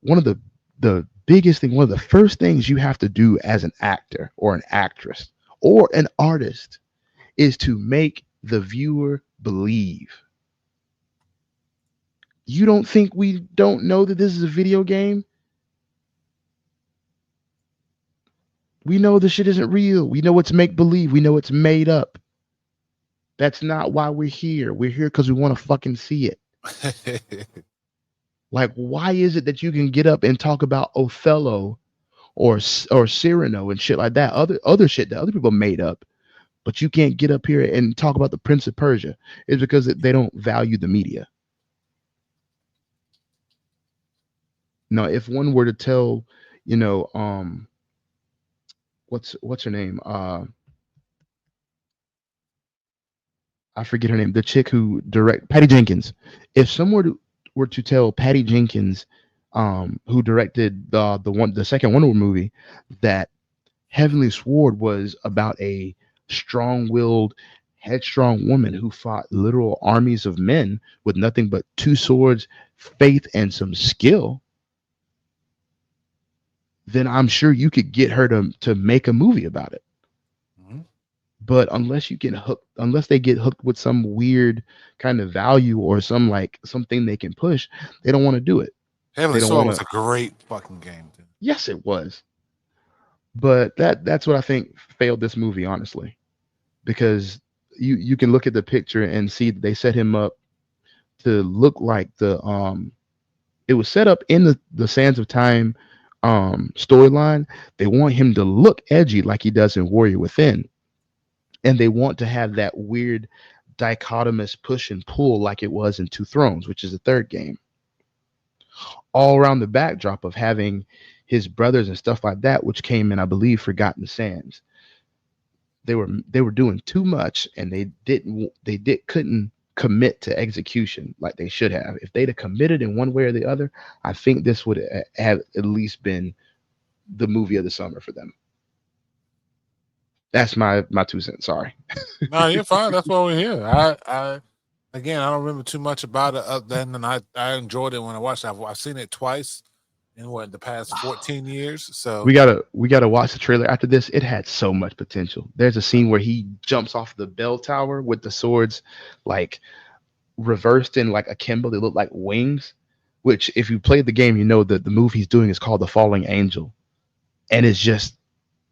one of the biggest thing, one of the first things you have to do as an actor or an actress or an artist is to make the viewer believe. You don't think we don't know that this is a video game? We know this shit isn't real. We know it's make believe. We know it's made up. That's not why we're here. We're here because we want to fucking see it. Like, why is it that you can get up and talk about Othello or Cyrano and shit like that, other shit that other people made up, but you can't get up here and talk about the Prince of Persia? It's because they don't value the media. Now, if one were to tell, you know, what's her name? I forget her name. The chick who direct Patty Jenkins. If someone were to tell Patty Jenkins, who directed the second Wonder Woman movie, that Heavenly Sword was about a strong-willed, headstrong woman who fought literal armies of men with nothing but two swords, faith, and some skill, then I'm sure you could get her to make a movie about it. Mhm. But unless they get hooked with some weird kind of value or something they can push, they don't want to do it. Heavenly They don't Sword want was to. a great fucking game. Dude. Yes, it was. But that's what I think failed this movie, honestly, because you can look at the picture and see that they set him up to look like the. It was set up in the Sands of Time storyline. They want him to look edgy like he does in Warrior Within, and they want to have that weird dichotomous push and pull like it was in Two Thrones, which is the third game. All around the backdrop of having his brothers and stuff like that, which came in, I believe, Forgotten Sands. They were doing too much, and they couldn't commit to execution like they should have. If they'd have committed in one way or the other, I think this would have at least been the movie of the summer for them. That's my 2 cents. Sorry. No, you're fine. That's why we're here. Again, I don't remember too much about it other than I enjoyed it when I watched it. I've seen it twice in the past 14 years. So We gotta watch the trailer after this. It had so much potential. There's a scene where he jumps off the bell tower with the swords like reversed in like akimbo. They look like wings. Which, if you played the game, you know that the move he's doing is called the Falling Angel, and it's just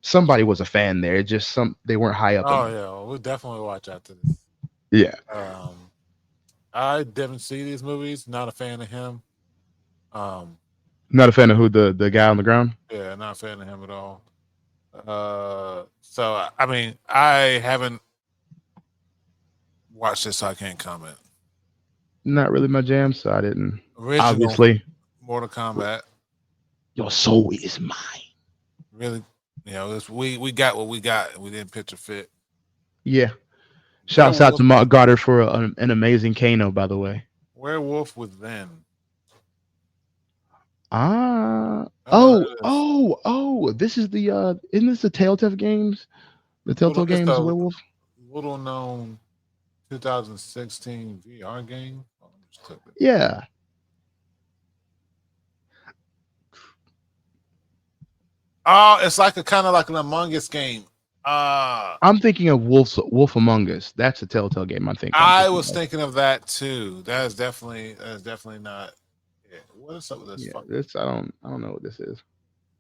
somebody was a fan there. It's just they weren't high up oh enough. yeah, we'll definitely watch after this. Yeah, I didn't see these movies. Not a fan of him. Um, not a fan of who the guy on the ground. yeah, not a fan of him at all. So I mean, I haven't watched this, so I can't comment. Not really my jam, so I didn't. Original Obviously, Mortal Kombat, your soul is mine. really, we got what we got. We didn't picture fit. Yeah. Shouts out to Mark Goddard for an amazing Kano, by the way. Werewolf Within. This is the isn't this the Telltale Games? The Telltale It's Games a Werewolf? little known 2016 VR game. Yeah. Oh, it's like a kind of like an Among Us game. I'm thinking of Wolf Among Us. That's a Telltale game. I was thinking of that too. That is definitely not. Yeah. What is up with this? Yeah, this I don't know what this is.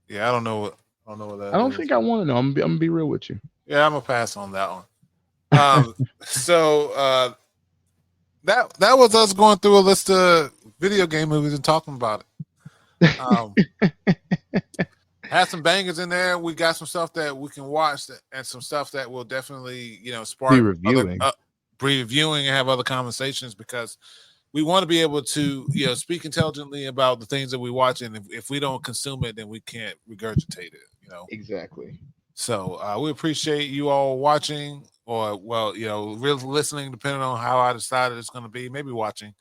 Yeah, I don't know what that. I don't think I want to know. I'm gonna be real with you. Yeah, I'm gonna pass on that one. So that was us going through a list of video game movies and talking about it. Had some bangers in there. We got some stuff that we can watch and some stuff that will definitely, spark reviewing and have other conversations, because we want to be able to, speak intelligently about the things that we watch. And if we don't consume it, then we can't regurgitate it, Exactly. So we appreciate you all watching, or really listening, depending on how I decided it's going to be, maybe watching.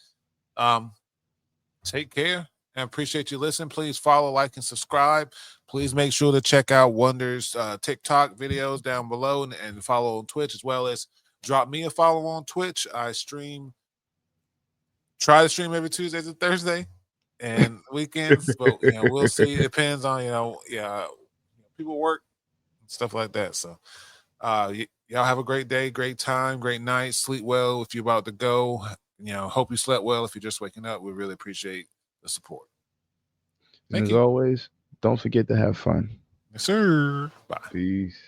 Take care. And appreciate you listening. Please follow, like, and subscribe. Please make sure to check out Wonder's TikTok videos down below, and follow on Twitch, as well as drop me a follow on Twitch. I try to stream every Tuesdays and Thursday and weekends, but we'll see. It depends on people work and stuff like that. So y'all have a great day, great time, great night. Sleep well if you're about to go. Hope you slept well if you're just waking up. We really appreciate the support. And as always, don't forget to have fun. Yes, sir. Bye. Peace.